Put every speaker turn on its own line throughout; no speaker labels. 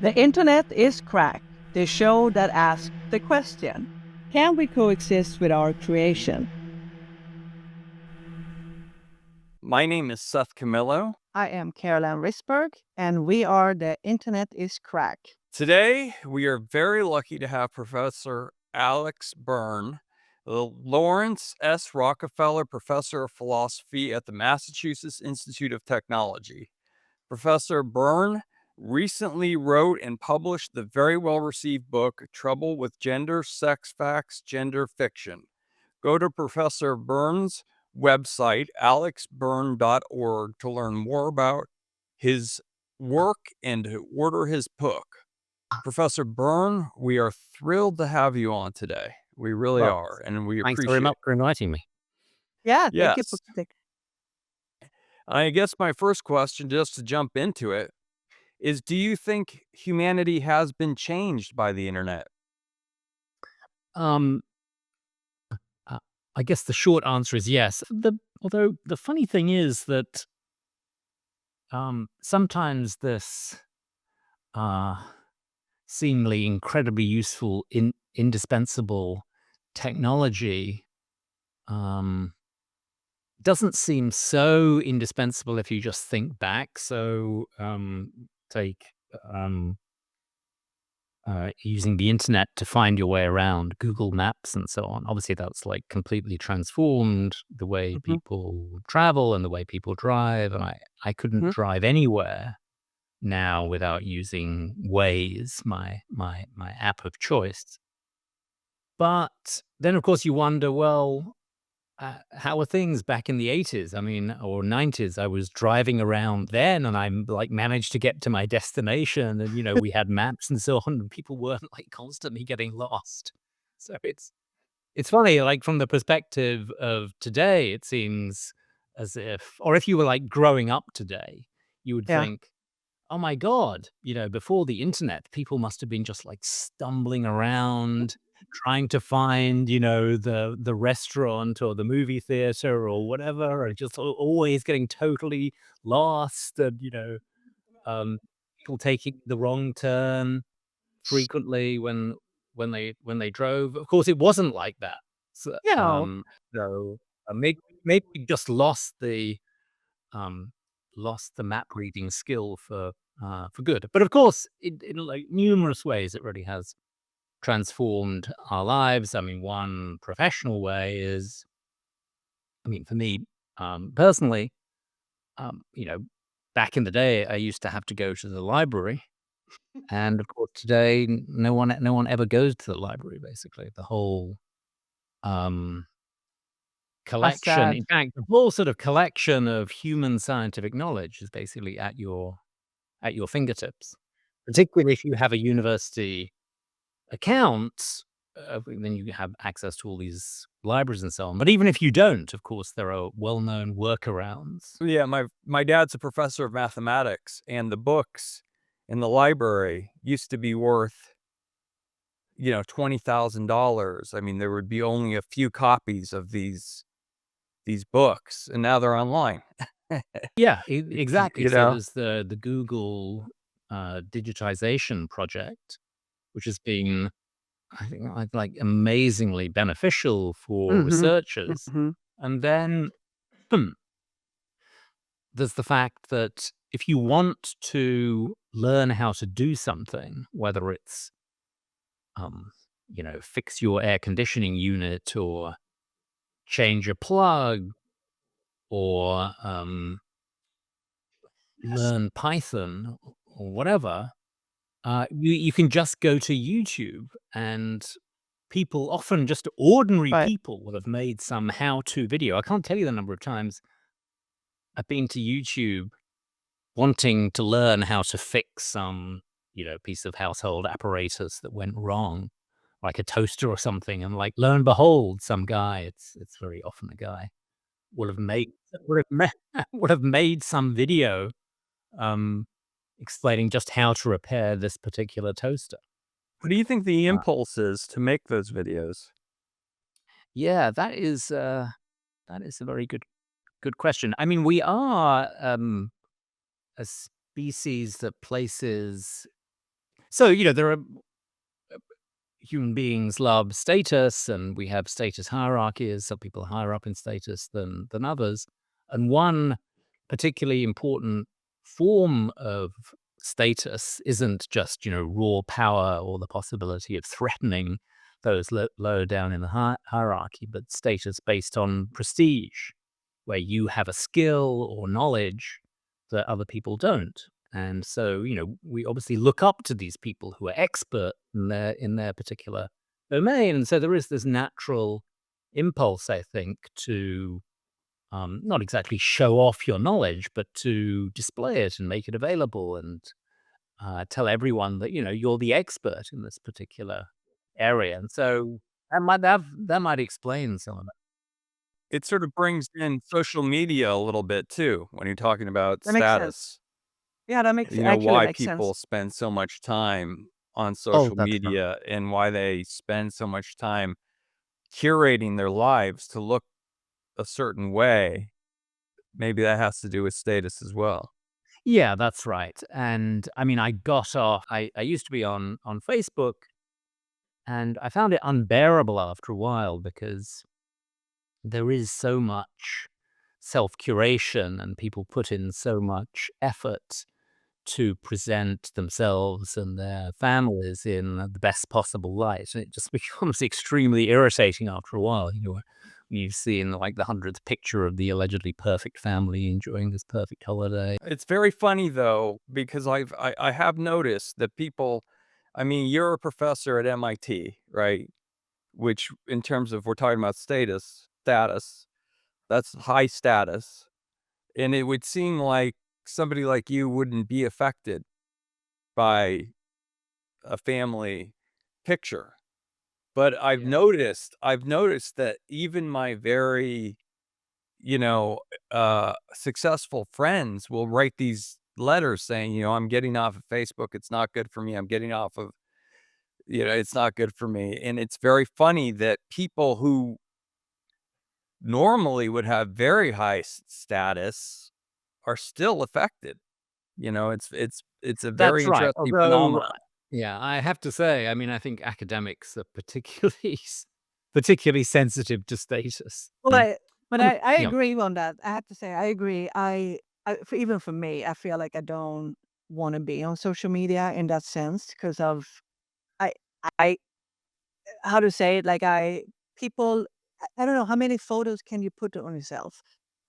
The internet is cracked, the show that asks the question, can we coexist with our creation?
My name is Seth Camillo.
I am Caroline Risberg, and we are The Internet is Cracked.
Today, we are very lucky to have Professor Alex Byrne, the Lawrence S. Rockefeller Professor of Philosophy at the Massachusetts Institute of Technology. Professor Byrne recently wrote and published the very well-received book, Trouble with Gender, Sex Facts, Gender Fiction. Go to Professor Byrne's website, alexbyrne.org, to learn more about his work and to order his book. Professor Byrne, we are thrilled to have you on today. We really
Well,
are, and we
thanks
appreciate
very much for inviting me.
Yeah, thank you.
Yes. I guess my first question, just to jump into it, is do you think humanity has been changed by the internet?
Um, I guess the short answer is yes. Although the funny thing is that sometimes this seemingly incredibly useful, indispensable technology doesn't seem so indispensable if you just think back. So take using the internet to find your way around, Google Maps and so on. Obviously, that's like completely transformed the way people travel and the way people drive. And I couldn't drive anywhere now without using Waze, my app of choice. But then, of course, you wonder, well, how were things back in the 80s? I mean, or 90s? I was driving around then and I'm like managed to get to my destination and, we had maps and so on and people weren't like constantly getting lost. So it's funny, like from the perspective of today, it seems as if, or if you were like growing up today, you would think, oh my God, before the internet, people must have been just like stumbling around, trying to find, the restaurant or the movie theater or whatever, or just always getting totally lost and, people taking the wrong turn frequently when they drove. Of course, it wasn't like that. So,
Yeah.
maybe we just um, lost the map reading skill for good. But of course, in like numerous ways, it really has transformed our lives. I mean, one professional way is, I mean, for me personally, back in the day, I used to have to go to the library, and of course, today, no one ever goes to the library. Basically, the whole collection,
sad.
in fact, the whole sort of collection of human scientific knowledge is basically at your fingertips, particularly if you have a university account, then you have access to all these libraries and so on. But even if you don't, of course, there are well-known workarounds.
Yeah, my dad's a professor of mathematics, and the books in the library used to be worth, $20,000. I mean, there would be only a few copies of these books, and now they're online.
Yeah, exactly.
You
So
know?
there's the Google digitization project, which has been, I think, like amazingly beneficial for researchers. And then there's the fact that if you want to learn how to do something, whether it's, fix your air conditioning unit or change a plug or learn Python or whatever, you can just go to YouTube and people, often just ordinary
Right.
people, will have made some how-to video. I can't tell you the number of times I've been to YouTube wanting to learn how to fix some, piece of household apparatus that went wrong, like a toaster or something, and like, lo and behold, some guy, it's very often a guy, will have made would have made some video, um, explaining just how to repair this particular toaster.
What do you think the
Uh,
impulse is to make those videos?
yeah, that is a very good question. I mean, we are, a species that places So, there are human beings love status, and we have status hierarchies. Some people are higher up in status than others. And one particularly important form of status isn't just, raw power or the possibility of threatening those lower down in the hierarchy, but status based on prestige, where you have a skill or knowledge that other people don't. And so, we obviously look up to these people who are expert in their particular domain. And so there is this natural impulse, I think, to not exactly show off your knowledge, but to display it and make it available and tell everyone that, you're the expert in this particular area. And so that might explain some of that.
It sort of brings in social media a little bit too when you're talking about
That makes sense.
status.
Yeah, that makes actually
Why
makes sense.
people spend so much time on
Oh,
social
that's right.
media and why they spend so much time curating their lives to look a certain way. Maybe that has to do with status as well.
Yeah, that's right. And I mean, I got off. I used to be on Facebook, and I found it unbearable after a while because there is so much self curation, and people put in so much effort to present themselves and their families in the best possible light. And it just becomes extremely irritating after a while. When you've seen like the 100th picture of the allegedly perfect family enjoying this perfect holiday.
It's very funny though, because I have noticed that people, I mean, you're a professor at MIT, right? Which in terms of we're talking about status, that's high status. And it would seem like somebody like you wouldn't be affected by a family picture. But
Yeah.
I've noticed that even my very, successful friends will write these letters saying, I'm getting off of Facebook. It's not good for me. I'm getting off of, it's not good for me. And it's very funny that people who normally would have very high status are still affected. It's a very
That's right.
interesting
Although,
phenomenon.
yeah, I have to say, I mean, I think academics are particularly sensitive to status.
Well, but
And,
I agree on that. I have to say I agree. Even for me, I feel like I don't want to be on social media in that sense because of I I how to say it, like people I don't know how many photos can you put on yourself?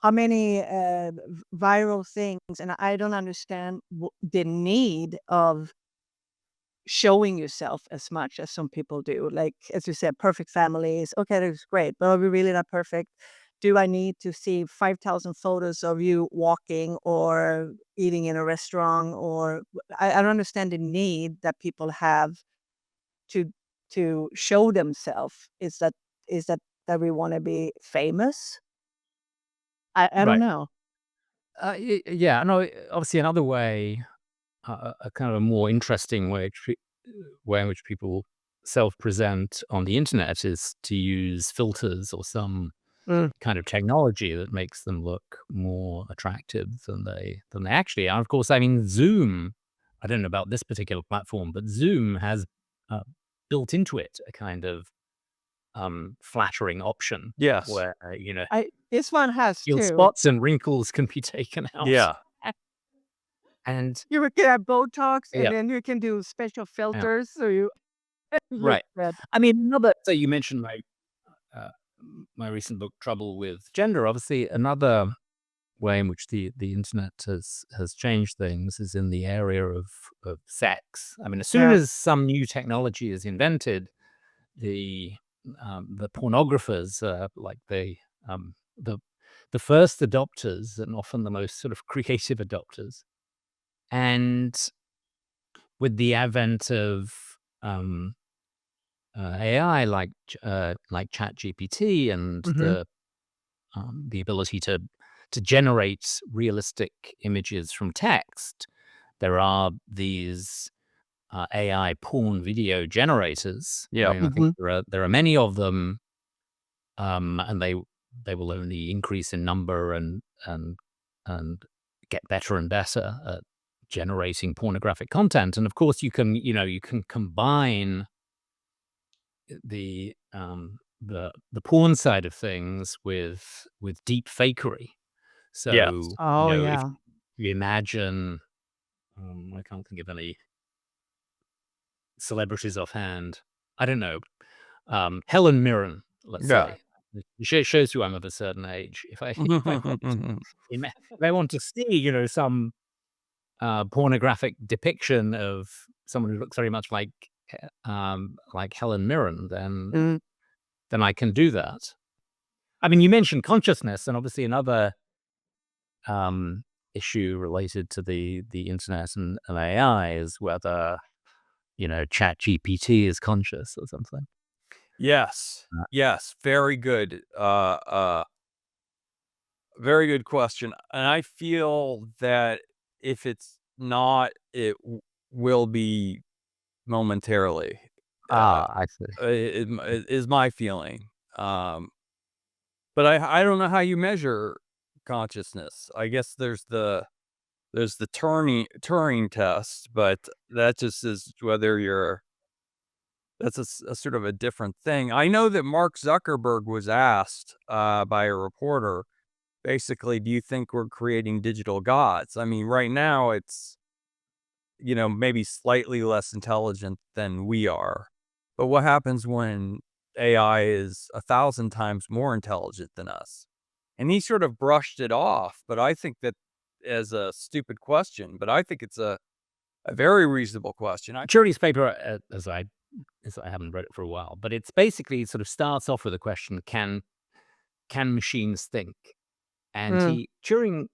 How many viral things, and I don't understand the need of showing yourself as much as some people do. Like as you said, perfect families. Okay, that's great, but are we really not perfect? Do I need to see 5,000 photos of you walking or eating in a restaurant? Or I don't understand the need that people have to show themselves. Is that we want to be famous? I don't
right.
know.
Yeah, no, obviously another way, a kind of a more interesting way in which people self-present on the internet is to use filters or some
Mm.
kind of technology that makes them look more attractive than they actually are. Of course, I mean, Zoom, I don't know about this particular platform, but Zoom has uh, built into it a kind of flattering option
Yes.
where,
I This one has
your
too.
spots and wrinkles can be taken out.
Yeah.
And
You can have Botox, and
yeah,
then you can do special
yeah,
filters, so you look
right.
red.
I mean, so you mentioned uh, my recent book, Trouble with Gender. Obviously, another way in which the internet has changed things is in the area of sex. I mean, as soon
Yeah.
as some new technology is invented, the the pornographers, like um, the the first adopters and often the most sort of creative adopters. And with the advent of um, AI like ChatGPT and
Mhm.
the ability to generate realistic images from text, there are these AI porn video generators. I
Yep.
mean, I think
Mhm.
there are many of them, and they will only increase in number and get better and better at generating pornographic content. And of course, you can combine the porn side of things with deep fakery.
Yes.
So,
Oh,
if
yeah.
you imagine, I can't think of any celebrities offhand. I don't know. Helen Mirren, let's
Yeah.
say. It shows you I'm of a certain age. If I want to see, some pornographic depiction of someone who looks very much like Helen Mirren,
Mm,
then I can do that. I mean, you mentioned consciousness, and obviously another um, issue related to the internet and AI is whether Chat GPT is conscious or something.
Yes.
Uh,
Yes. Very good question. And I feel that if it's not, it will be momentarily. Uh,
I see.
it is my feeling. Um, but I don't know how you measure consciousness. I guess there's the Turing test, but that just is whether you're that's a sort of a different thing. I know that Mark Zuckerberg was asked by a reporter, basically, do you think we're creating digital gods? I mean, right now it's, maybe slightly less intelligent than we are. But what happens when AI is 1,000 times more intelligent than us? And he sort of brushed it off, but I think that as a stupid question, but I think it's a very reasonable question.
Jury's paper, as I haven't read it for a while, but it's basically sort of starts off with a question: Can machines think? And
mm,
Turing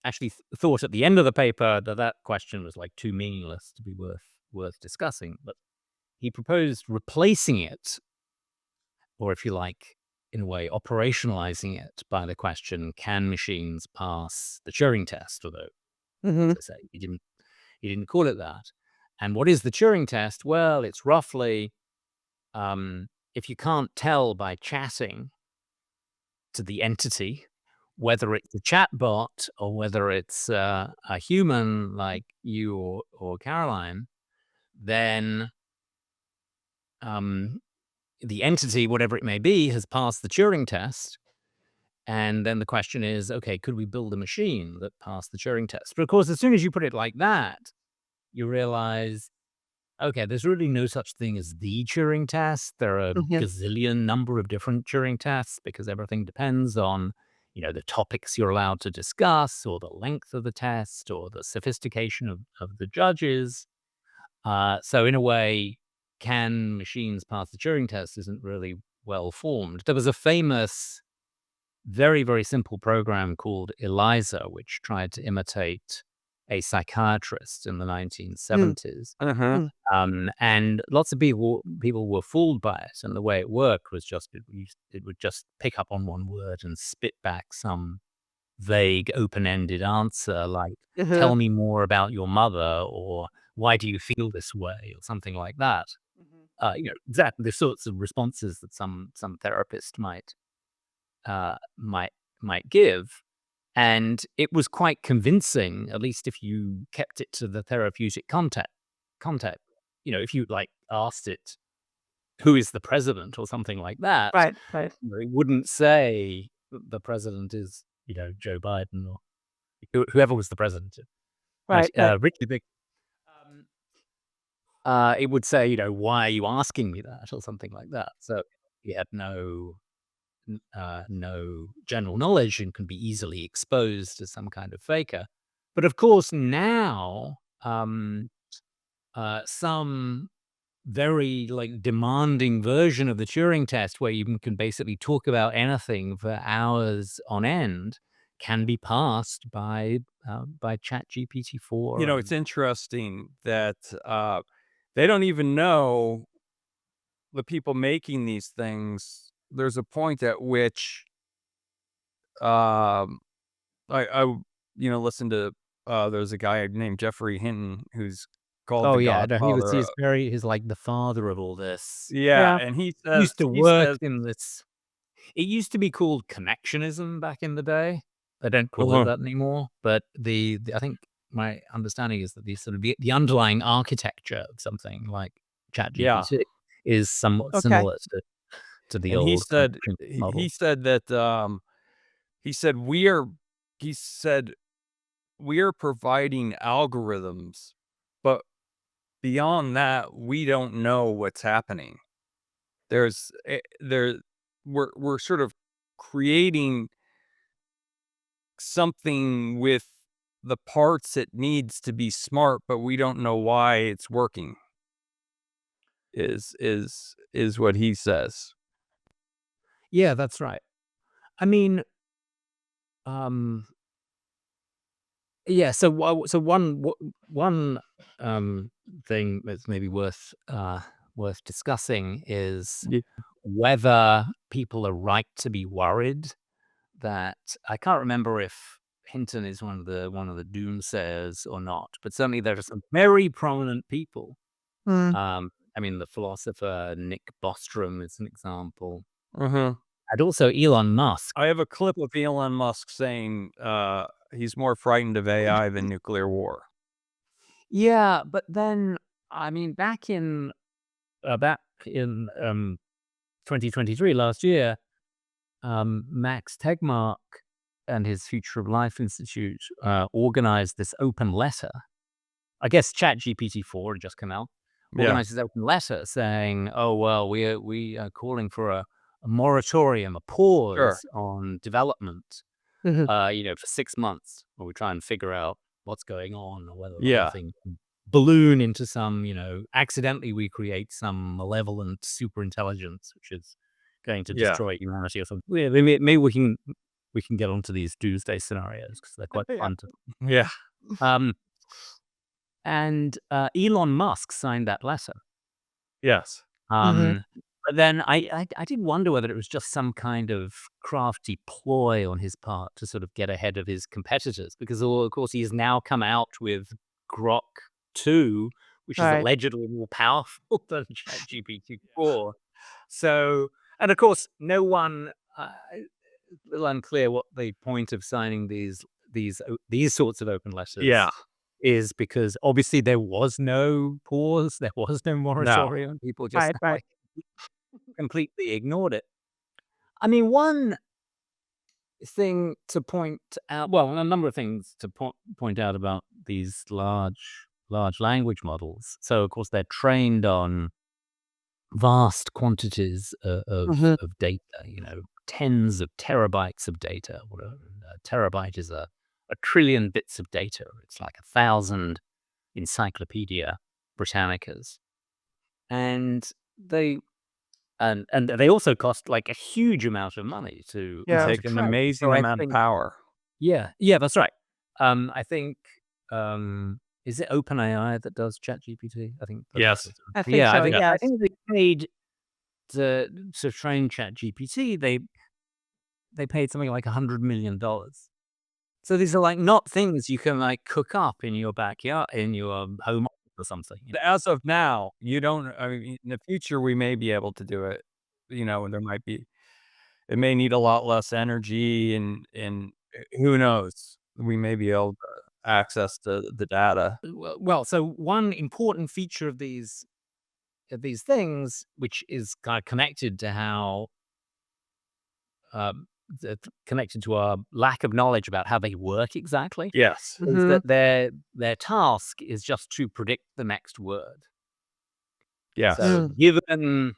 actually thought at the end of the paper that question was like too meaningless to be worth discussing. But he proposed replacing it, or if you like, in a way, operationalizing it by the question: Can machines pass the Turing test? Although,
mhm,
as I say, he didn't call it that. And what is the Turing test? Well, it's roughly, if you can't tell by chatting to the entity whether it's a chatbot or whether it's a human like you or Caroline, then um, the entity, whatever it may be, has passed the Turing test. And then the question is, okay, could we build a machine that passed the Turing test? But of course, as soon as you put it like that, you realize, okay, there's really no such thing as the Turing test. There are a
mhm,
gazillion number of different Turing tests because everything depends on, the topics you're allowed to discuss, or the length of the test, or the sophistication of the judges. So in a way, can machines pass the Turing test isn't really well formed. There was a famous, very, very simple program called ELIZA, which tried to imitate a psychiatrist in the
mm,
1970s.
Uh-huh.
mm,
And lots of people were fooled by it, and the way it worked was just it would just pick up on one word and spit back some vague, open-ended answer like,
uh-huh,
"Tell me more about your mother," or "Why do you feel this way?" or something like that.
mhm.
Exactly the sorts of responses that some therapist might give. And it was quite convincing, at least if you kept it to the therapeutic context. If you, like, asked it, "Who is the president?" or something like that,
Right, right,
it wouldn't say that the president is, Joe Biden or whoever was the president.
right, right.
Richard Nixon. Um, it would say, "Why are you asking me that?" or something like that. So he had no general knowledge and can be easily exposed as some kind of faker. But of course, now some very like demanding version of the Turing test, where you can basically talk about anything for hours on end, can be passed by Chat GPT four.
It's interesting that they don't even know the people making these things. There's a point at which um, listen to there's a guy named Jeffrey Hinton who's called
Oh
the
yeah, no,
Godfather.
he's like the father of all this.
Yeah,
Yeah,
and he says
Used to
he
work
says
in this. It used to be called connectionism back in the day. They don't call it
uh
that anymore, but I think my understanding is that the sort of the underlying architecture of something like
Yeah.
ChatGPT is somewhat
Okay.
similar to the
And he
old kind of
said
primitive
he
model.
he said that, he said, he said, "We are providing algorithms, but beyond that, we don't know what's happening." There's there we're sort of creating something with the parts it needs to be smart, but we don't know why it's working, is what he says.
Yeah, that's right. I mean, um, yeah. So one thing that's maybe worth discussing is
Ye
whether people are right to be worried that I can't remember if Hinton is one of the doomsayers or not, but certainly there are some very prominent people.
Mm.
I mean, the philosopher Nick Bostrom is an example,
Mhm.
and also Elon Musk.
I have a clip of Elon Musk saying, he's more frightened of AI than nuclear war.
Yeah, but then I mean, back in 2023 last year, Max Tegmark and his Future of Life Institute organized this open letter. I guess ChatGPT-4 had just come out.
Yeah,
Organized this open letter saying, "Oh well, we are calling for a moratorium, a
sure.
pause on development,
Mhm.
for 6 months, while we try and figure out what's going on, or whether the whole
Yeah,
thing can balloon into some, accidentally we create some malevolent super intelligence which is going to
yeah.
destroy humanity or something." Yeah, maybe we can get onto these doomsday scenarios because they're quite
Yeah.
fun to.
Yeah.
Um, and Elon Musk signed that letter.
Yes.
Mhm.
Um, but then I did wonder whether it was just some kind of crafty ploy on his part to sort of get ahead of his competitors, because, of course, he's now come out with Grok 2, which is
Right.
allegedly more powerful than ChatGPT-4. So, and of course, no one, a little unclear what the point of signing these sorts of open
Yeah.
letters is, because obviously there was no pause, there was no
No.
moratorium. People just
Right, right.
like completely ignored it. I mean, one thing to point out, well, a number of things to point out about these large language models. So, of course, they're trained on vast quantities
Mhm.
of data. Tens of terabytes of data. What a terabyte is a trillion bits of data. It's like 1,000 Encyclopedia Britannicas, and they and they also cost like a huge amount of money
And
Yeah.
to
take an
train.
amazing
So I
amount of
think,
power.
yeah, that's right. I think, is it OpenAI that does ChatGPT? I think that's
Yes.
I think
yeah. I
so,
think
Yeah.
I
yes.
think they paid to train ChatGPT. They paid something like $100 million. So these are like not things you can like cook up in your backyard, in your home office or something.
As of now, you don't I mean, in the future, we may be able to do it, and it may need a lot less energy and who knows? We may be able to access the data.
Well, so one important feature of these things, which is kind of connected to how connected to our lack of knowledge about how they work exactly,
Yes.
is that
Mhm.
their task is just to predict the next word. So,
Yes.
Mm.
given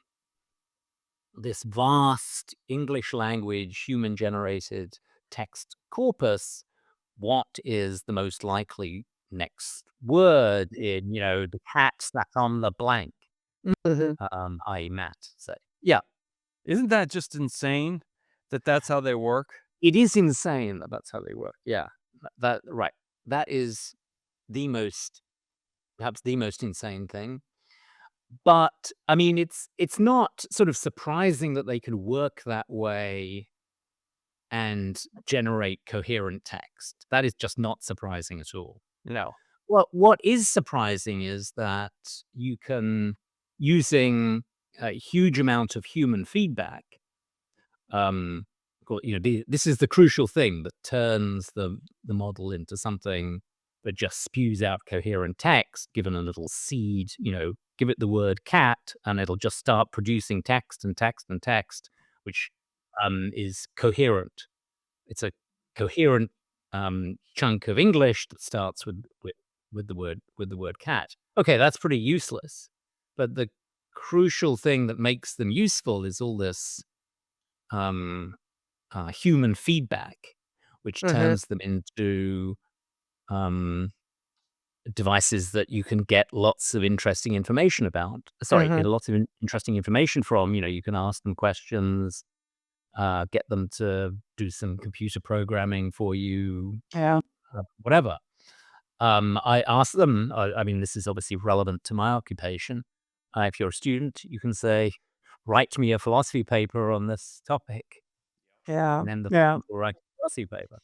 this vast English language human generated text corpus, what is the most likely next word in, the cat sat on the blank,
Mhm.
i.e. Matt, say. Yeah,
Isn't that just insane that that's how they work?
it is insane that that's how they work. Yeah, right. That is the most, perhaps the most insane thing. But I mean, it's not sort of surprising that they could work that way and generate coherent text. That is just not surprising at all.
No.
Well, what is surprising is that you can, using a huge amount of human feedback, this is the crucial thing that turns the model into something but just spews out coherent text, given a little seed, give it the word cat, and it'll just start producing text and text and text, which is coherent. It's a coherent chunk of English that starts with the word cat. Okay, that's pretty useless. But the crucial thing that makes them useful is all this um, human feedback, which
Mhm.
turns them into um, devices that you can get lots of interesting information about. Sorry,
Mhm.
lots of interesting information from. You can ask them questions, get them to do some computer programming for you,
Yeah.
whatever. I ask them, I mean, this is obviously relevant to my occupation. If you're a student, you can say, write me a philosophy paper on this topic,
Yeah.
and then the
Yeah.
student will write a philosophy paper.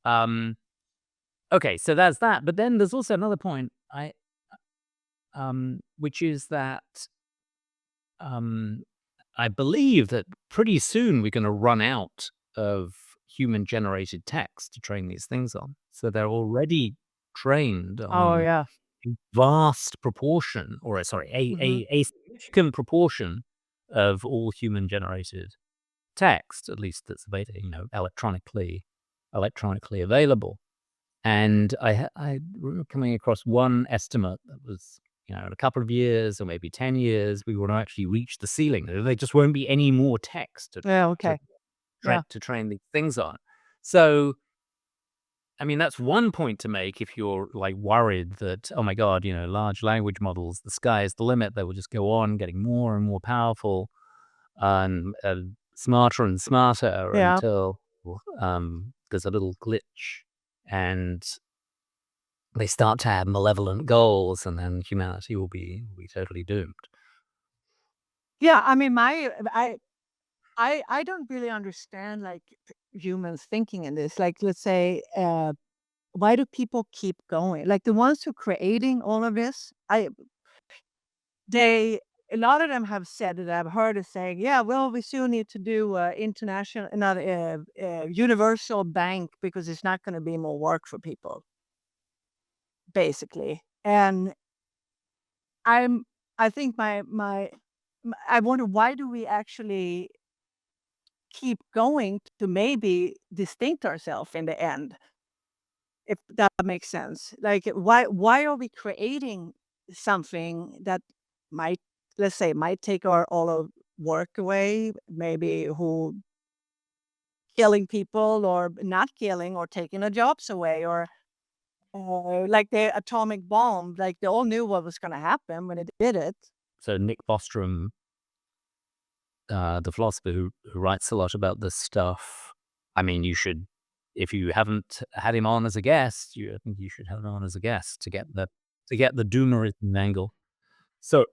Um, okay, so that's that. But then there's also another point, which is that um, I believe that pretty soon we're going to run out of human generated text to train these things on. So they're already trained
Oh,
on
yeah.
a vast proportion, or sorry,
Mhm.
a significant proportion of all human generated text, at least that's available, electronically available. And I remember coming across one estimate that was, in a couple of years or maybe 10 years, we will actually reach the ceiling. There just won't be any more text
Yeah,
to
okay. Yeah.
train these things on. So, I mean, that's one point to make if you're like worried that, oh my God, large language models, the sky is the limit. They will just go on getting more and more powerful and smarter and smarter
Yeah.
until there's a little glitch and they start to have malevolent goals, and then humanity will be totally doomed.
Yeah, I mean, I don't really understand, like, humans thinking in this. Like, let's say, why do people keep going? Like, the ones who creating all of this, they a lot of them have said that I've heard is saying, "Yeah, well, we still need to do, international not, universal bank because it's not gonna be more work for people," basically. And I'm I think I wonder, why do we actually keep going to maybe distinct ourselves in the end, if that makes sense. Like, why are we creating something that might, let's say, might take our all of work away, maybe who killing people or not killing or taking the jobs away, or like the atomic bomb, like they all knew what was going to happen when it did it.
So Nick Bostrom, the philosopher who writes a lot about this stuff, I mean, you should, if you haven't had him on as a guest, I think you should have him on as a guest to get the doomerism angle. So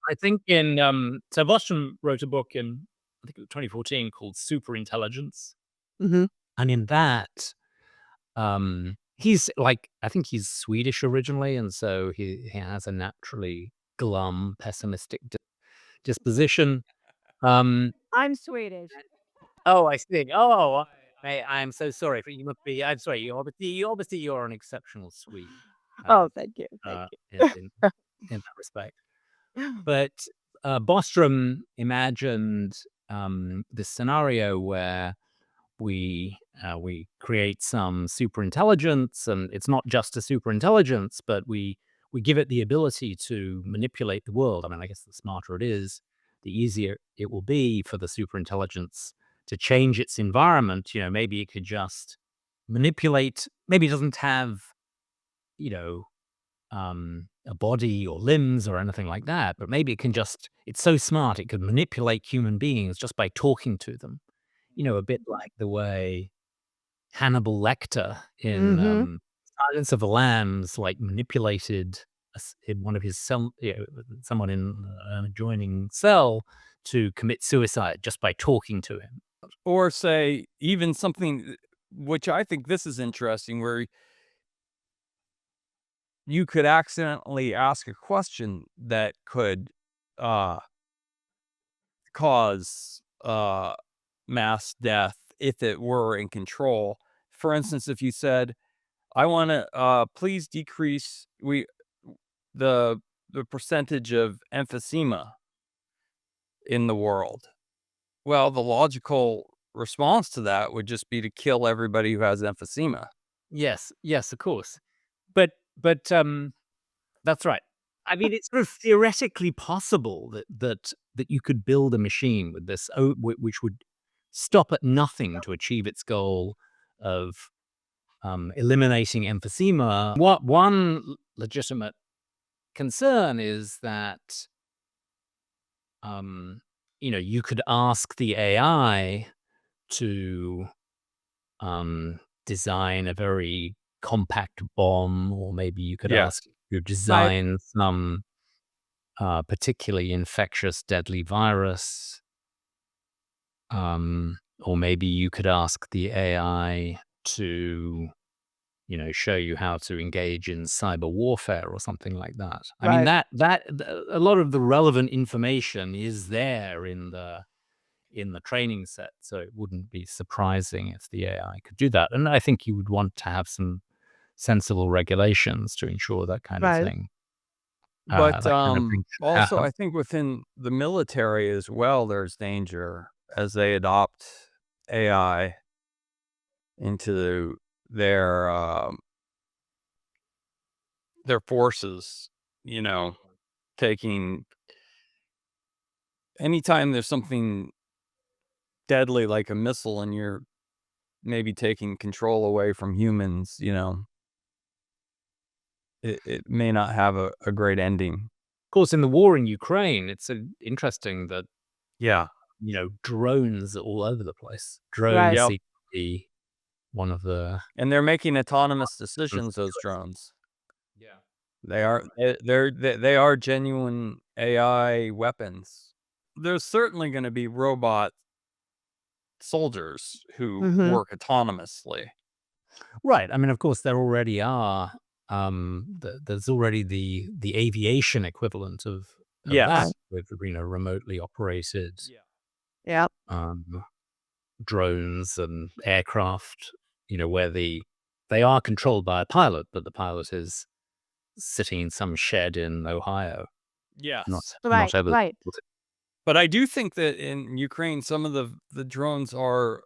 I think so Bostrom wrote a book in, I think it was 2014, called Superintelligence,
Hmm.
and in that, he's like, I think he's Swedish originally, and so he has a naturally glum, pessimistic disposition. Um,
I'm Swedish.
oh, I see. Oh, I'm so sorry. You must be. I'm sorry. You obviously you're an exceptional Swede.
Oh, thank you, thank
In,
you.
in that respect. But Bostrom imagined this scenario where we create some super intelligence, and it's not just a super intelligence, but we give it the ability to manipulate the world. I mean, I guess the smarter it is, the easier it will be for the super intelligence to change its environment. Maybe it could just manipulate. Maybe it doesn't have, you know, a body or limbs or anything like that, but maybe it's so smart it could manipulate human beings just by talking to them. A bit like the way Hannibal Lecter in,
Hmm.
Silence of the Lambs, like, manipulated in one of his someone in an adjoining cell to commit suicide just by talking to him.
Or say even something which I think this is interesting, where you could accidentally ask a question that could, uh, cause, mass death if it were in control. For instance, if you said, I want to please decrease the percentage of emphysema in the world. Well, the logical response to that would just be to kill everybody who has emphysema.
Yes, yes, of course. But that's right. I mean, it's sort of theoretically possible that you could build a machine with this, which would stop at nothing to achieve its goal of eliminating emphysema. What one legitimate concern is that you could ask the AI to design a very compact bomb, or maybe you could
Yes.
ask to
Right.
design some particularly infectious, deadly virus. Or maybe you could ask the AI to, show you how to engage in cyber warfare or something like that. I mean,
Right.
a lot of the relevant information is there in the training set, so it wouldn't be surprising if the AI could do that. And I think you would want to have some sensible regulations to ensure that kind of
Right.
thing.
But
Should
also,
happen.
I think within the military as well, there's danger as they adopt AI into their forces. You know, taking anytime there's something deadly like a missile, and you're maybe taking control away from humans. It may not have a great ending.
Of course, in the war in Ukraine, it's interesting that
Yeah.
drones are all over the place. Drones
Right.
Yep.
seem to be one of the
And they're making autonomous
weapons
decisions,
of
those
choice.
drones.
Yeah.
They are they are genuine AI weapons. There's certainly gonna be robot soldiers who
Mhm.
work autonomously.
Right. I mean, of course, there already are. There's already the aviation equivalent of that
Right.
Yes.
with remotely operated
Yeah.
Yep.
um, drones and aircraft. Where they are controlled by a pilot, but the pilot is sitting in some shed in Ohio, not
Yes.
not
Right.
over.
Right.
But I do think that in Ukraine, some of the drones are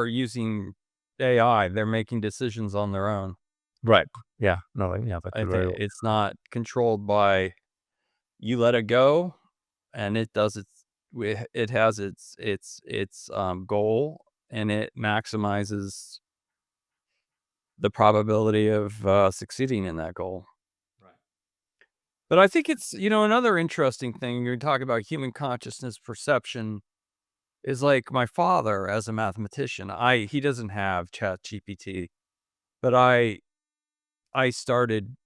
using AI. They're making decisions on their own.
Right. Yeah. No. Yeah. That
I
could very
think
well.
it's not controlled by you let it go, and it does it has its goal, and it maximizes the probability of succeeding in that goal.
Right.
But I think it's another interesting thing. You're talking about human consciousness perception is like my father as a mathematician. He doesn't have Chat GPT, but I started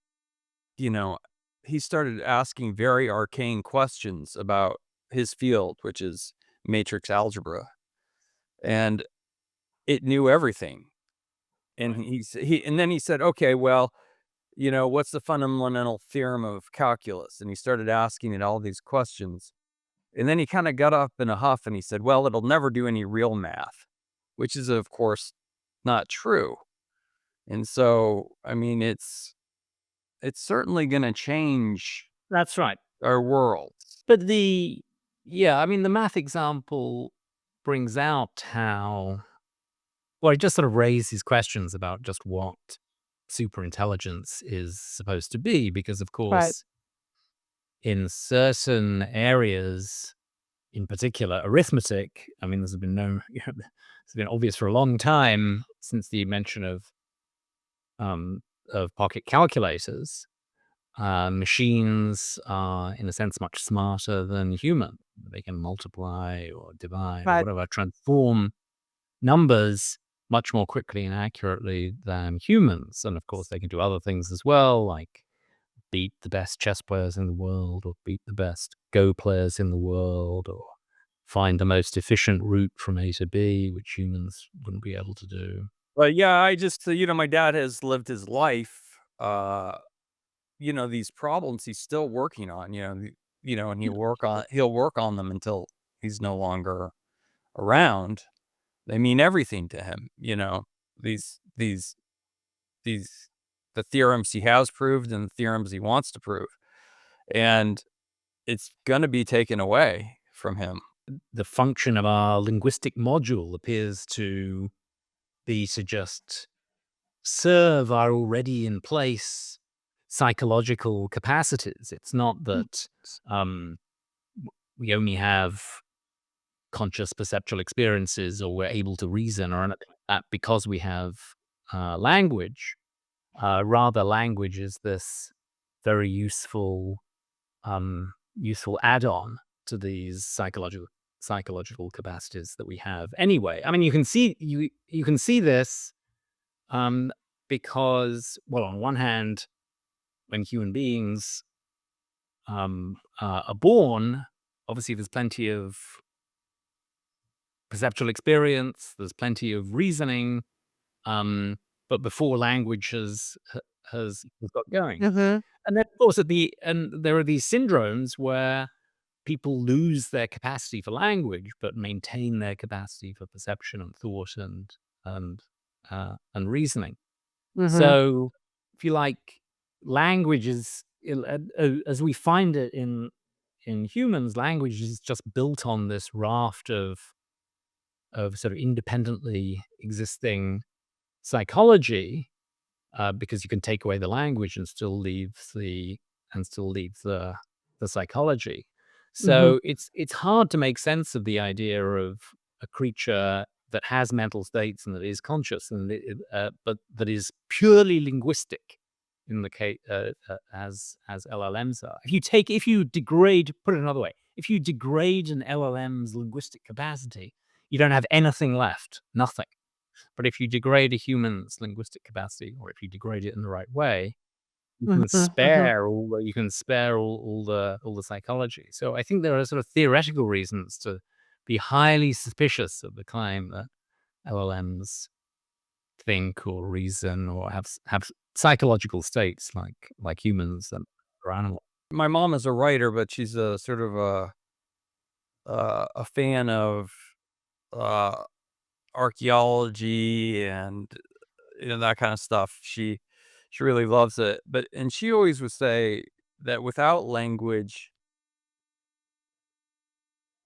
you know, he started asking very arcane questions about his field, which is matrix algebra, and it knew everything. And
Right.
and then he said, "Okay, well, what's the fundamental theorem of calculus?" And he started asking it all these questions. And then he kind of got up in a huff and he said, "Well, it'll never do any real math," which is, of course, not true. And so, I mean, it's certainly going to change
That's right.
our world.
But I mean, the math example brings out how, well, it just sort of raises questions about just what super intelligence is supposed to be, because of
Right.
course, in certain areas, in particular arithmetic, I mean, there's been no, it's been obvious for a long time since the invention of pocket calculators. Machines are, in a sense, much smarter than human. They can multiply or divide or
Right.
whatever, transform numbers much more quickly and accurately than humans. And of course, they can do other things as well, like beat the best chess players in the world, or beat the best Go players in the world, or find the most efficient route from A to B, which humans wouldn't be able to do.
But yeah, I just, my dad has lived his life, these problems he's still working on, and he'll work on them until he's no longer around. They mean everything to him, these these the theorems he has proved and the theorems he wants to prove. And it's going to be taken away from him.
The function of our linguistic module appears to be to just serve our already in place psychological capacities. It's not that we only have conscious perceptual experiences or we're able to reason or anything like that because we have language. Rather, language is this very useful add-on to these psychological capacities that we have. Anyway, I mean, you can see this because, well, on one hand, when human beings are born, obviously there's plenty of perceptual experience, there's plenty of reasoning, but before language has got going.
Mhm.
And then, of course, there are these syndromes where people lose their capacity for language, but maintain their capacity for perception and thought and reasoning.
Mhm.
So, if you like, language is, as we find it in humans, language is just built on this raft of sort of independently existing psychology, because you can take away the language and still leave the psychology.
Mhm.
So it's hard to make sense of the idea of a creature that has mental states and that is conscious and but that is purely linguistic in the case as LLMs are. If you degrade, put it another way, if you degrade an LLM's linguistic capacity, you don't have anything left, nothing. But if you degrade a human's linguistic capacity, or if you degrade it in the right way, you can
Mhm. Mhm.
spare all the psychology. So I think there are sort of theoretical reasons to be highly suspicious of the claim that LLMs think or reason or have psychological states like humans or animals.
My mom is a writer, but she's a sort of a fan of uh, archaeology and that kind of stuff. She really loves it. And she always would say that without language,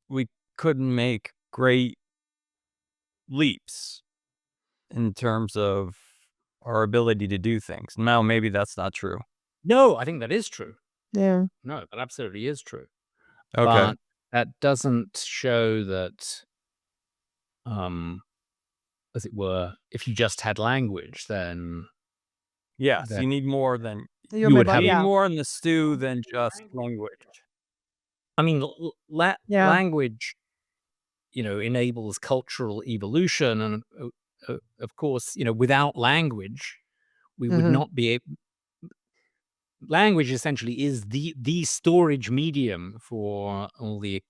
we couldn't make great leaps in terms of our ability to do things. Now, maybe that's not true.
No, I think that is true.
Yeah.
No, that absolutely is true.
Okay.
But that doesn't show that, um, as it were, if you just had language, then
Yes,
that
you need more than
You're
you would
maybe
you
have.
need
yeah.
more in the stew than just language.
I mean,
Yeah.
language, enables cultural evolution, and of course, without language, we would
Mhm.
not be able. Language essentially is the storage medium for all the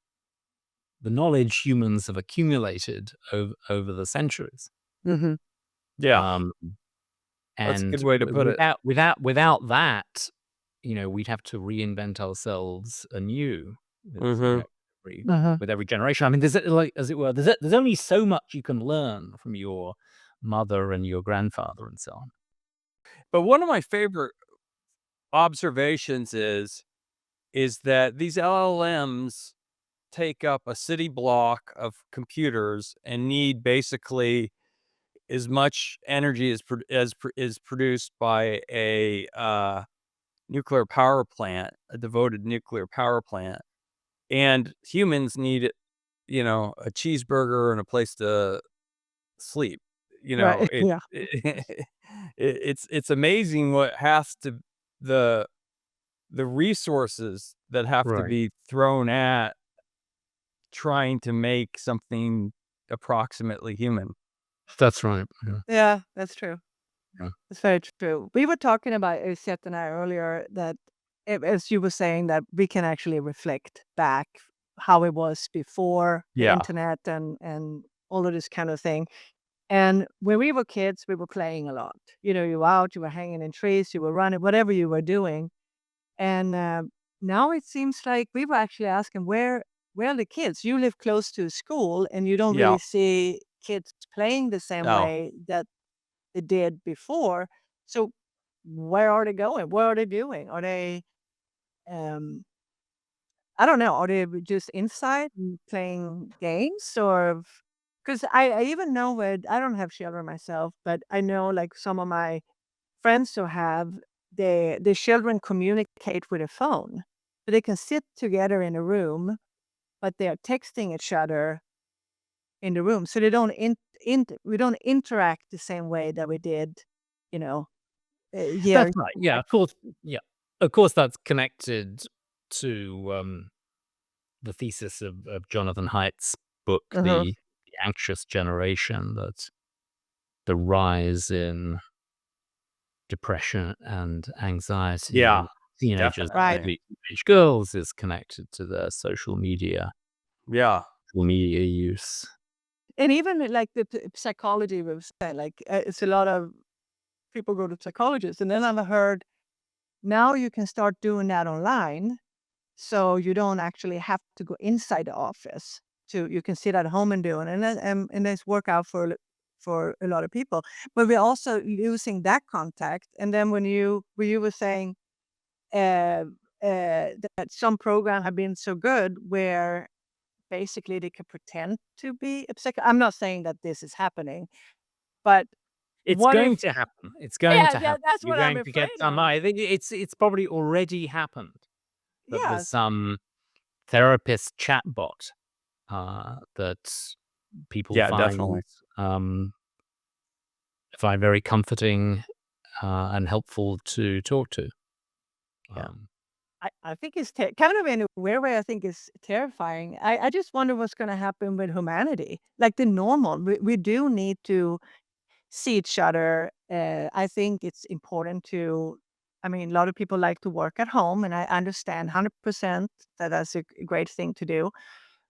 knowledge humans have accumulated over the centuries.
Mhm.
Yeah,
Um,
that's a
and
good way to put it.
without that, we'd have to reinvent ourselves anew with,
Mhm.
Mhm.
with every generation. I mean, there's like, as it were, there's only so much you can learn from your mother and your grandfather and so on.
But one of my favorite observations is that these LLMs take up a city block of computers and need basically as much energy is produced by a nuclear power plant, a devoted nuclear power plant, and humans need a cheeseburger and a place to sleep.
Right.
It,
Yeah.
it's amazing what has to the the resources that have to
Right.
be thrown at trying to make something approximately human.
That's right. Yeah.
Yeah, that's true.
Yeah.
That's very true. We were talking about Seth and I earlier that as you were saying that we can actually reflect back how it was before the
Yeah.
internet and all of this kind of thing. And when we were kids, we were playing a lot. You were out, you were hanging in trees, you were running, whatever you were doing. And now it seems like we were actually asking where are the kids? You live close to school, and you don't
Yeah.
really see kids playing the same
No.
way that they did before. So where are they going? What are they doing? Are they, um, I don't know, are they just inside and playing games? Or because I even know with, I don't have children myself, but I know like some of my friends who have, the children communicate with a phone. So they can sit together in a room, but they are texting each other in the room. So they don't we don't interact the same way that we did, you know,
That's
years
right. Yeah,
back.
of course. Yeah, of course. That's connected to the thesis of Jonathan Haidt's book,
Mhm.
the Anxious Generation, that the rise in depression and anxiety
Yeah,
in teenagers,
Right.
definitely.
particularly teenage girls, is connected to their
Yeah.
social media use.
And even like the psychology we was saying, like it's a lot of people go to psychologists, and then I've heard now you can start doing that online. So you don't actually have to go inside the office to, you can sit at home and do it. And it's work out for a lot of people. But we're also losing that contact. And then when you were saying uh, that some programs have been so good where basically they can pretend to be a psych. I'm not saying that this is happening, but
It's
what
going
if?
to happen. It's going
Yeah,
to
yeah,
happen.
that's
You're
what I'm
going to get
afraid
some.
of.
I think it's probably already happened. That there's
Yes.
some therapist chatbot that people
Yeah, definitely.
um, find very comforting and helpful to talk to.
Yeah.
Um,
I think it's kind of in a weird way, I think it's terrifying. I just wonder what's going to happen with humanity, like the normal. We do need to see each other. I think it's important to, I mean, a lot of people like to work at home, and I understand 100% that that's a great thing to do.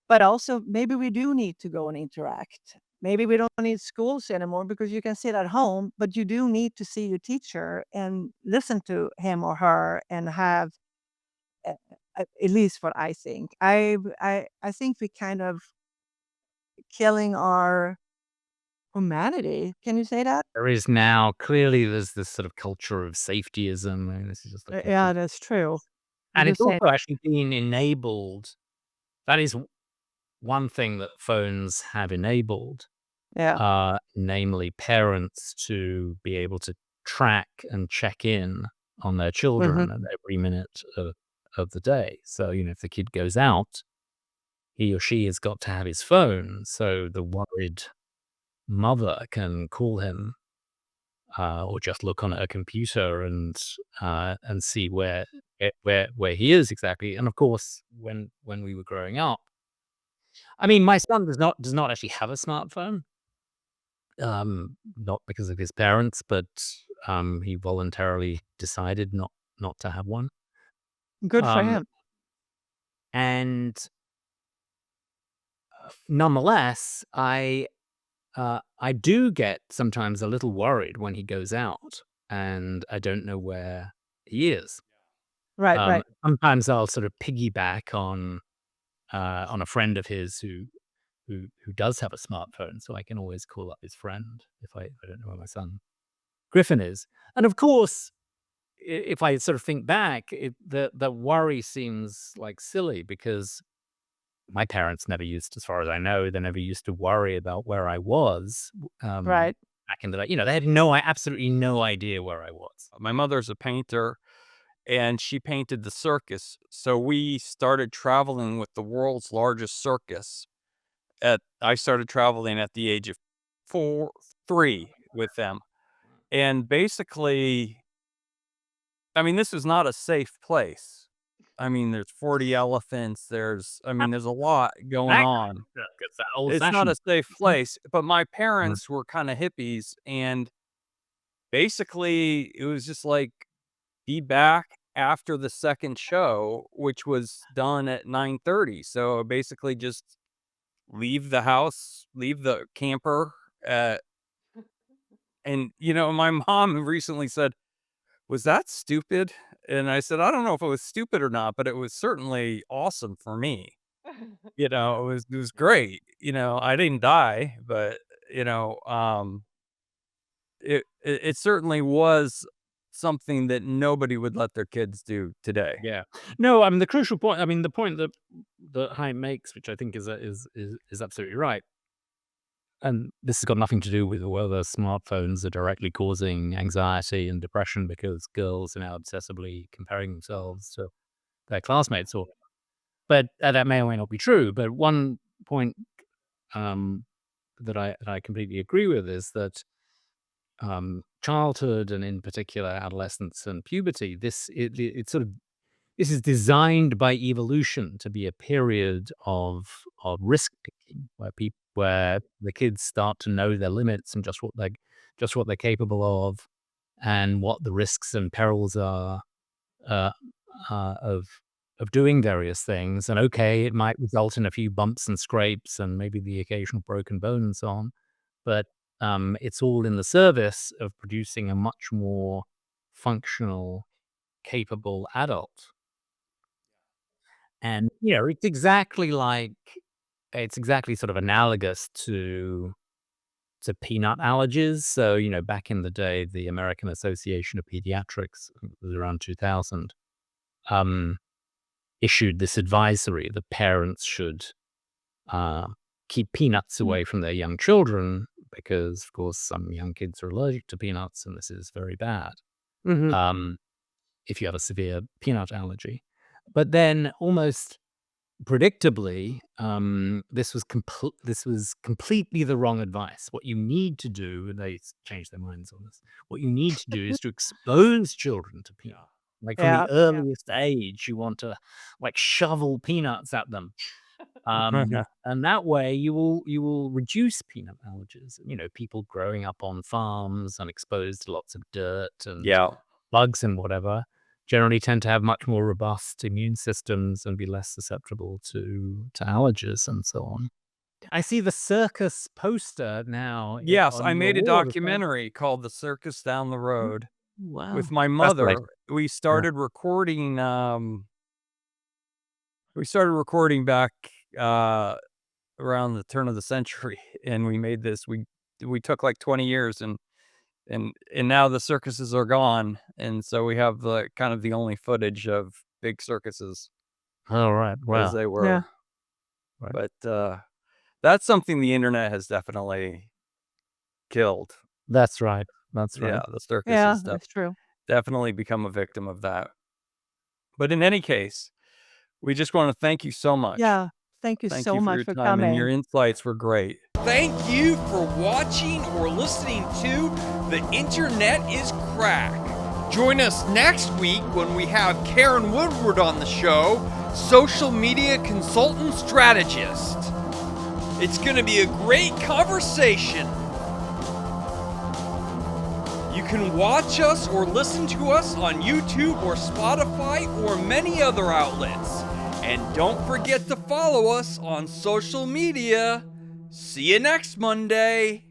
But also, maybe we do need to go and interact. Maybe we don't need schools anymore because you can sit at home, but you do need to see your teacher and listen to him or her and have a at least what I think. I think we kind of killing our humanity. Can you say that?
there is now clearly there's this sort of culture of safetyism. And this is just a culture,
Yeah, that's true. I'm
and it's
just saying.
also actually being enabled. That is one thing that phones have enabled,
Yeah.
namely parents to be able to track and check in on their
Mhm.
children at every minute of the day. So, if the kid goes out, he or she has got to have his phone. So the worried mother can call him or just look on a computer and see where he is exactly. And of course, when we were growing up, I mean, my son does not actually have a smartphone. Not because of his parents, but, he voluntarily decided not to have one.
Good for
Um,
him.
and nonetheless, I do get sometimes a little worried when he goes out and I don't know where he is.
Right, right.
Sometimes I'll sort of piggyback on a friend of his who does have a smartphone, so I can always call up his friend if I don't know where my son Griffin is. And of course, if I sort of think back, the worry seems like silly because my parents never used, as far as I know, they never used to worry about where I was
Right.
back in the day. They had absolutely no idea where I was.
My mother's a painter, and she painted the circus, so we started traveling with the world's largest circus. I started traveling at the age of 3 with them, and basically, I mean, this is not a safe place. I mean, there's 40 elephants, there's a lot going
That
on.
It's that old
It's not
fashioned.
a safe place, but my parents were kinda hippies, and basically, it was just like, be back after the 2nd show, which was done at 9:30, so basically just leave the house, leave the camper, uh, and, my mom recently said, "Was that stupid?" And I said, "I don't know if it was stupid or not, but it was certainly awesome for me." It was great, I didn't die, but, it certainly was something that nobody would let their kids do today.
Yeah. No, I mean, the crucial point, I mean, the point that Haim makes, which I think is absolutely right, and this has got nothing to do with whether smartphones are directly causing anxiety and depression because girls are now obsessively comparing themselves to their classmates, but that may or may not be true. But one point um, that I completely agree with is that childhood, and in particular adolescence and puberty, this is designed by evolution to be a period of risk taking, where the kids start to know their limits and just what they're capable of, and what the risks and perils are uh, of doing various things. And okay, it might result in a few bumps and scrapes and maybe the occasional broken bone and so on, but it's all in the service of producing a much more functional, capable adult. And, it's exactly sort of analogous to peanut allergies. So, back in the day, the American Association of Pediatrics, I think it was around 2000, issued this advisory that parents should keep peanuts
Mm.
away from their young children because, of course, some young kids are allergic to peanuts, and this is very bad.
Mhm.
If you have a severe peanut allergy. But then almost predictably, this was completely the wrong advice. What you need to do, and they changed their minds on this, what you need to do is to expose children to peanuts. Like from the
Yeah.
earliest age, you want to like shovel peanuts at them. And that way you will reduce peanut allergies. People growing up on farms and exposed to lots of dirt and
Yeah.
bugs and whatever generally tend to have much more robust immune systems and be less susceptible to allergies and so on. I see the circus poster now
Yes, I
on your
made a
wall. Is that-
documentary called The Circus Down the
Mm,
Road with
Wow.
my mother.
Fascinating.
We
Yeah.
started recording, back, around the turn of the century, and we made this. We took like 20 years, and now the circuses are gone, and so we have the kind of the only footage of big circuses
All right.
as
Wow.
they
Yeah.
were.
Right.
But that's something the internet has definitely killed.
That's right. That's right.
Yeah, the circus
Yeah,
has
that's true.
definitely become a victim of that. But in any case, we just want to thank you so much.
Yeah. Thank you
Thank
so
you for
much
your
for
time, and your
coming.
insights were great. Thank you for watching or listening to The Internet is Crack. Join us next week when we have Karen Woodward on the show, social media consultant strategist. It's going to be a great conversation. You can watch us or listen to us on YouTube or Spotify or many other outlets. And don't forget to follow us on social media. See you next Monday.